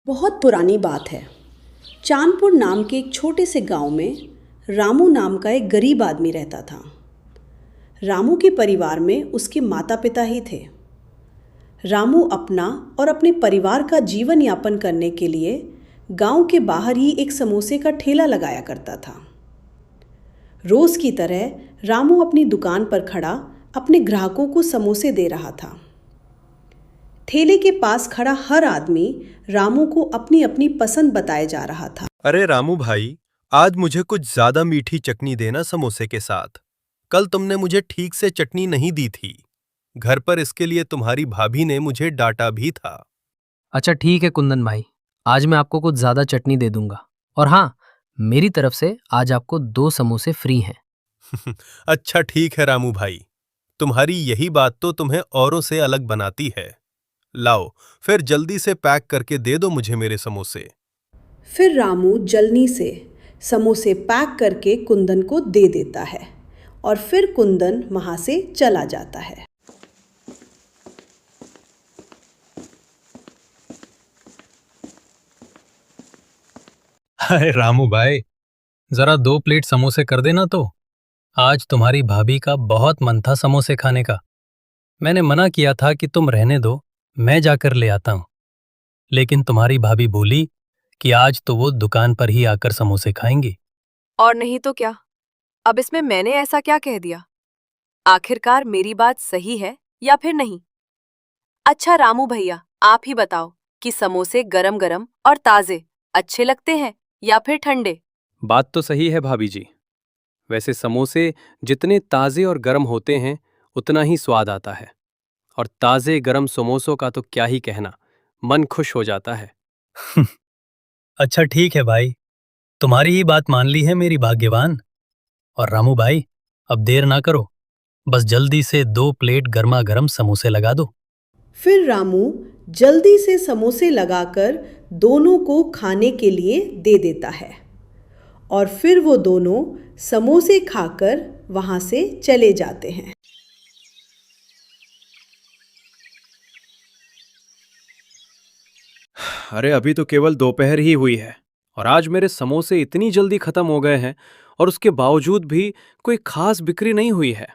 बहुत पुरानी बात है। चांदपुर नाम के एक छोटे से गांव में रामू नाम का एक गरीब आदमी रहता था। रामू के परिवार में उसके माता पिता ही थे। रामू अपना और अपने परिवार का जीवन यापन करने के लिए गांव के बाहर ही एक समोसे का ठेला लगाया करता था। रोज की तरह रामू अपनी दुकान पर खड़ा अपने ग्राहकों को समोसे दे रहा था। ठेले के पास खड़ा हर आदमी रामू को अपनी अपनी पसंद बताए जा रहा था। अरे रामू भाई, आज मुझे कुछ ज्यादा मीठी चटनी देना समोसे के साथ। कल तुमने मुझे ठीक से चटनी नहीं दी थी। घर पर इसके लिए तुम्हारी भाभी ने मुझे डांटा भी था। अच्छा ठीक है कुंदन भाई, आज मैं आपको कुछ ज़्यादा चटनी दे दूंगा। और हाँ, मेरी तरफ से आज आपको 2 समोसे फ्री हैं। अच्छा ठीक है रामू भाई, तुम्हारी यही बात तो तुम्हें औरों से अलग बनाती है। लाओ, फिर जल्दी से पैक करके दे दो मुझे मेरे समोसे। फिर रामू जल्दी से समोसे पैक करके कुंदन को दे देता है और फिर कुंदन वहां से चला जाता है। अरे रामू भाई, जरा 2 प्लेट समोसे कर देना तो। आज तुम्हारी भाभी का बहुत मन था समोसे खाने का। मैंने मना किया था कि तुम रहने दो, मैं जाकर ले आता हूँ। लेकिन तुम्हारी भाभी बोली कि आज तो वो दुकान पर ही आकर समोसे खाएंगी। और नहीं तो क्या। अब इसमें मैंने ऐसा क्या कह दिया? आखिरकार मेरी बात सही है या फिर नहीं? अच्छा रामू भैया, आप ही बताओ कि समोसे गरम गरम और ताजे अच्छे लगते हैं या फिर ठंडे? बात तो सही है भाभी जी। वैसे समोसे जितने ताज़े और गरम होते हैं उतना ही स्वाद आता है। और ताज़े गरम समोसों का तो क्या ही कहना, मन खुश हो जाता है। अच्छा ठीक है भाई, तुम्हारी ही बात मान ली है मेरी भाग्यवान। और रामू भाई, अब देर ना करो, बस जल्दी से 2 प्लेट गर्मा गर्म समोसे लगा दो। फिर रामू जल्दी से समोसे लगाकर दोनों को खाने के लिए दे देता है और फिर वो दोनों समोसे खाकर वहां से चले जाते हैं। अरे अभी तो केवल दोपहर ही हुई है और आज मेरे समोसे इतनी जल्दी खत्म हो गए हैं और उसके बावजूद भी कोई खास बिक्री नहीं हुई है।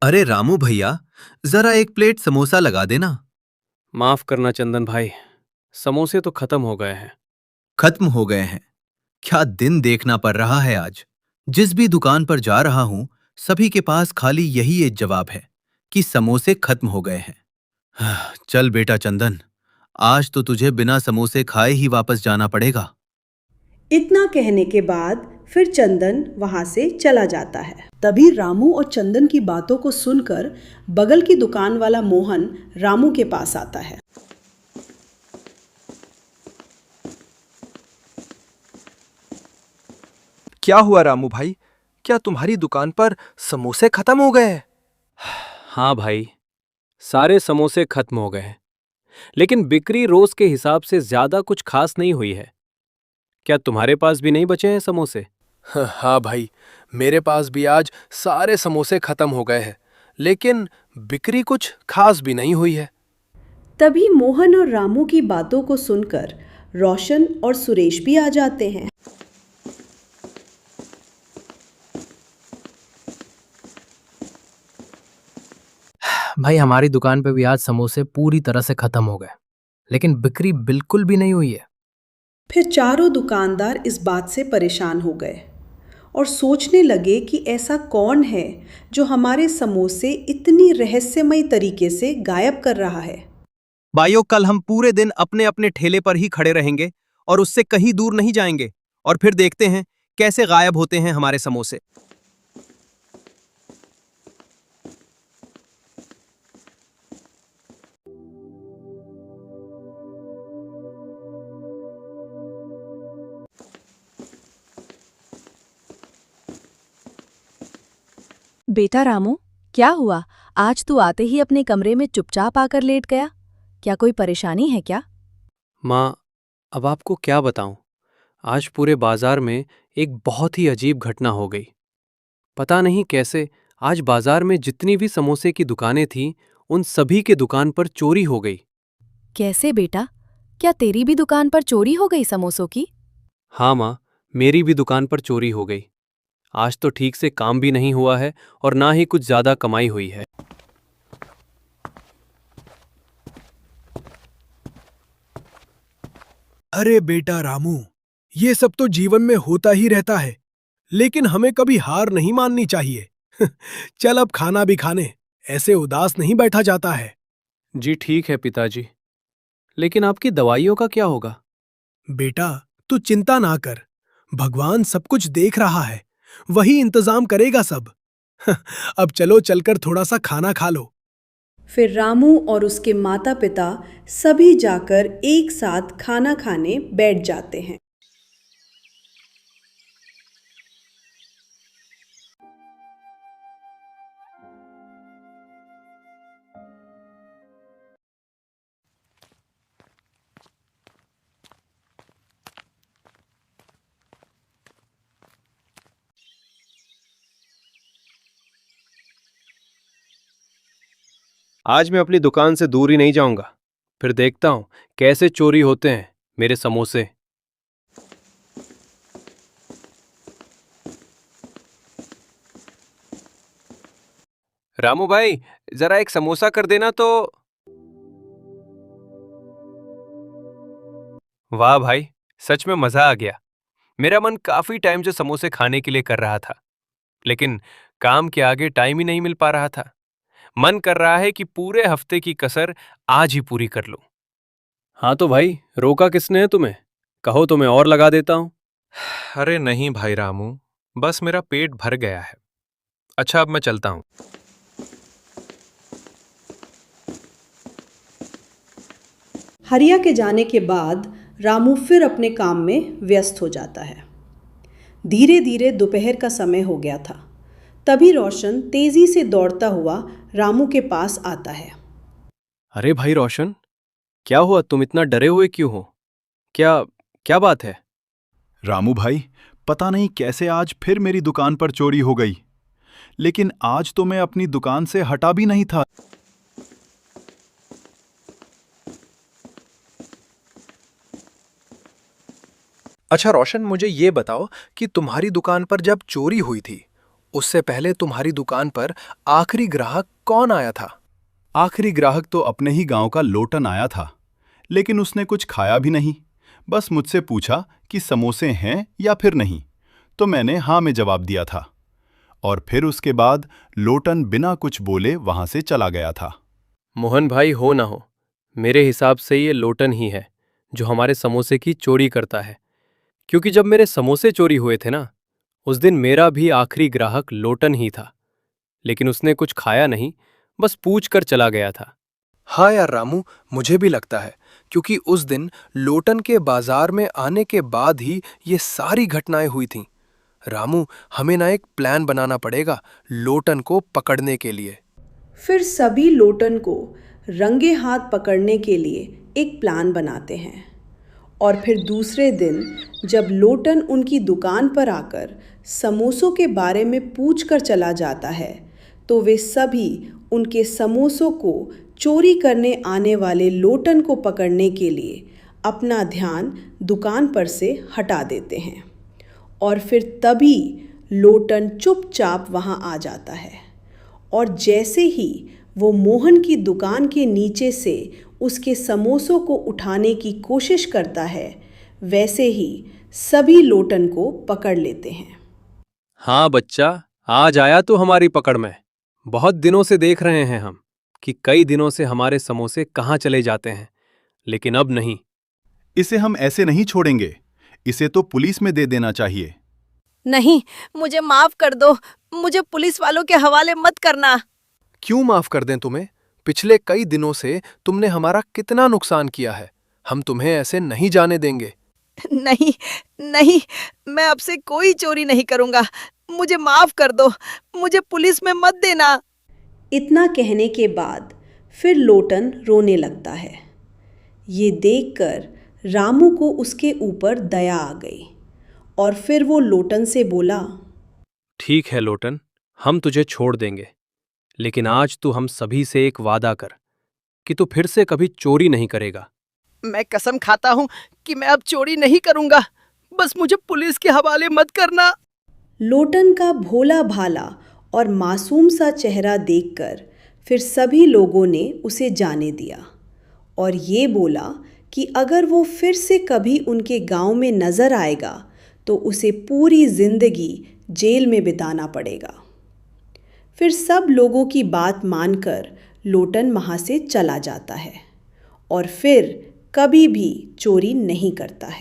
अरे रामू भैया, जरा 1 प्लेट समोसा लगा देना। माफ करना चंदन भाई, समोसे तो खत्म हो गए हैं। खत्म हो गए हैं? क्या दिन देखना पड़ रहा है आज। जिस भी दुकान पर जा रहा हूं, सभी के पास खाली यही एक जवाब है कि समोसे खत्म हो गए हैं। चल बेटा चंदन, आज तो तुझे बिना समोसे खाए ही वापस जाना पड़ेगा। इतना कहने के बाद फिर चंदन वहां से चला जाता है। तभी रामू और चंदन की बातों को सुनकर बगल की दुकान वाला मोहन रामू के पास आता है। क्या हुआ रामू भाई, क्या तुम्हारी दुकान पर समोसे खत्म हो गए? हाँ भाई, सारे समोसे खत्म हो गए हैं, लेकिन बिक्री रोज के हिसाब से ज्यादा कुछ खास नहीं हुई है। क्या तुम्हारे पास भी नहीं बचे हैं समोसे? हाँ भाई, मेरे पास भी आज सारे समोसे खत्म हो गए हैं, लेकिन बिक्री कुछ खास भी नहीं हुई है। तभी मोहन और रामू की बातों को सुनकर रोशन और सुरेश भी आ जाते हैं। भाई हमारी दुकान पे भी आज समोसे पूरी तरह से खत्म हो गए, लेकिन बिक्री बिल्कुल भी नहीं हुई है। फिर चारों दुकानदार इस बात से परेशान हो गए और सोचने लगे कि ऐसा कौन है जो हमारे समोसे इतनी रहस्यमय तरीके से गायब कर रहा है। भाइयों, कल हम पूरे दिन अपने अपने ठेले पर ही खड़े रहेंगे और उससे कहीं दूर नहीं जाएंगे, और फिर देखते हैं कैसे गायब होते हैं हमारे समोसे। बेटा रामू, क्या हुआ? आज तू आते ही अपने कमरे में चुपचाप आकर लेट गया। क्या कोई परेशानी है क्या? माँ, अब आपको क्या बताऊं, आज पूरे बाजार में एक बहुत ही अजीब घटना हो गई। पता नहीं कैसे आज बाजार में जितनी भी समोसे की दुकानें थीं, उन सभी के दुकान पर चोरी हो गई। कैसे बेटा? क्या तेरी भी दुकान पर चोरी हो गई समोसों की? हाँ माँ, मेरी भी दुकान पर चोरी हो गई। आज तो ठीक से काम भी नहीं हुआ है और ना ही कुछ ज्यादा कमाई हुई है। अरे बेटा रामू, ये सब तो जीवन में होता ही रहता है, लेकिन हमें कभी हार नहीं माननी चाहिए। चल अब खाना भी खाने, ऐसे उदास नहीं बैठा जाता है। जी ठीक है पिताजी, लेकिन आपकी दवाइयों का क्या होगा? बेटा तू चिंता ना कर, भगवान सब कुछ देख रहा है, वही इंतजाम करेगा सब। अब चलो चलकर थोड़ा सा खाना खा लो। फिर रामू और उसके माता पिता सभी जाकर एक साथ खाना खाने बैठ जाते हैं। आज मैं अपनी दुकान से दूर ही नहीं जाऊंगा। फिर देखता हूं कैसे चोरी होते हैं मेरे समोसे। रामू भाई, जरा एक समोसा कर देना तो। वाह भाई, सच में मजा आ गया। मेरा मन काफी टाइम से समोसे खाने के लिए कर रहा था, लेकिन काम के आगे टाइम ही नहीं मिल पा रहा था। मन कर रहा है कि पूरे हफ्ते की कसर आज ही पूरी कर लूं। हाँ तो भाई, रोका किसने है तुम्हें? कहो तो मैं और लगा देता हूं। अरे नहीं भाई रामू, बस मेरा पेट भर गया है। अच्छा, अब मैं चलता हूँ। हरिया के जाने के बाद रामू फिर अपने काम में व्यस्त हो जाता है। धीरे धीरे दोपहर का समय हो गया था। तभी रोशन तेजी से दौड़ता हुआ रामू के पास आता है। अरे भाई रोशन, क्या हुआ? तुम इतना डरे हुए क्यों हो? क्या क्या बात है? रामू भाई, पता नहीं कैसे आज फिर मेरी दुकान पर चोरी हो गई, लेकिन आज तो मैं अपनी दुकान से हटा भी नहीं था। अच्छा रोशन, मुझे ये बताओ कि तुम्हारी दुकान पर जब चोरी हुई थी, उससे पहले तुम्हारी दुकान पर आखिरी ग्राहक कौन आया था? आखिरी ग्राहक तो अपने ही गांव का लोटन आया था, लेकिन उसने कुछ खाया भी नहीं। बस मुझसे पूछा कि समोसे हैं या फिर नहीं, तो मैंने हाँ में जवाब दिया था। और फिर उसके बाद लोटन बिना कुछ बोले वहां से चला गया था। मोहन भाई, हो ना हो, मेरे हिसाब से ये लोटन ही है जो हमारे समोसे की चोरी करता है। क्योंकि जब मेरे समोसे चोरी हुए थे ना, उस दिन मेरा भी आखिरी ग्राहक लोटन ही था, लेकिन उसने कुछ खाया नहीं, बस पूछ कर चला गया था। हाँ यार रामू, मुझे भी लगता है, क्योंकि उस दिन लोटन के बाजार में आने के बाद ही ये सारी घटनाएं हुई थीं। रामू, हमें ना एक प्लान बनाना पड़ेगा लोटन को पकड़ने के लिए। फिर सभी लोटन को रंगे हाथ पकड़ने के लिए एक प्लान बनाते हैं। और फिर दूसरे दिन जब लोटन उनकी दुकान पर आकर समोसों के बारे में पूछकर चला जाता है, तो वे सभी उनके समोसों को चोरी करने आने वाले लोटन को पकड़ने के लिए अपना ध्यान दुकान पर से हटा देते हैं। और फिर तभी लोटन चुपचाप वहां आ जाता है, और जैसे ही वो मोहन की दुकान के नीचे से उसके समोसों को उठाने की कोशिश करता है, वैसे ही सभी लोटन को पकड़ लेते हैं। हाँ बच्चा, आज आया तो हमारी पकड़ में। बहुत दिनों से देख रहे हैं हम कि कई दिनों से हमारे समोसे कहाँ चले जाते हैं, लेकिन अब नहीं। इसे हम ऐसे नहीं छोड़ेंगे, इसे तो पुलिस में दे देना चाहिए। नहीं, मुझे माफ कर दो, मुझे पुलिस वालों के हवाले मत करना। क्यों माफ कर दें तुम्हें? पिछले कई दिनों से तुमने हमारा कितना नुकसान किया है, हम तुम्हें ऐसे नहीं जाने देंगे। नहीं नहीं, मैं अब से कोई चोरी नहीं करूंगा, मुझे माफ कर दो, मुझे पुलिस में मत देना। इतना कहने के बाद फिर लोटन रोने लगता है। ये देखकर रामू को उसके ऊपर दया आ गई, और फिर वो लोटन से बोला, ठीक है लोटन, हम तुझे छोड़ देंगे, लेकिन आज तू हम सभी से एक वादा कर कि तू फिर से कभी चोरी नहीं करेगा। मैं कसम खाता हूँ कि मैं अब चोरी नहीं करूंगा। बस मुझे पुलिस के हवाले मत करना। लोटन का भोला भाला और मासूम सा चेहरा देखकर फिर सभी लोगों ने उसे जाने दिया और ये बोला कि अगर वो फिर से कभी उनके गांव में नज़र आएगा तो उसे पूरी जिंदगी जेल में बिताना पड़ेगा। फिर सब लोगों की बात मानकर लोटन वहाँ से चला जाता है और फिर कभी भी चोरी नहीं करता है।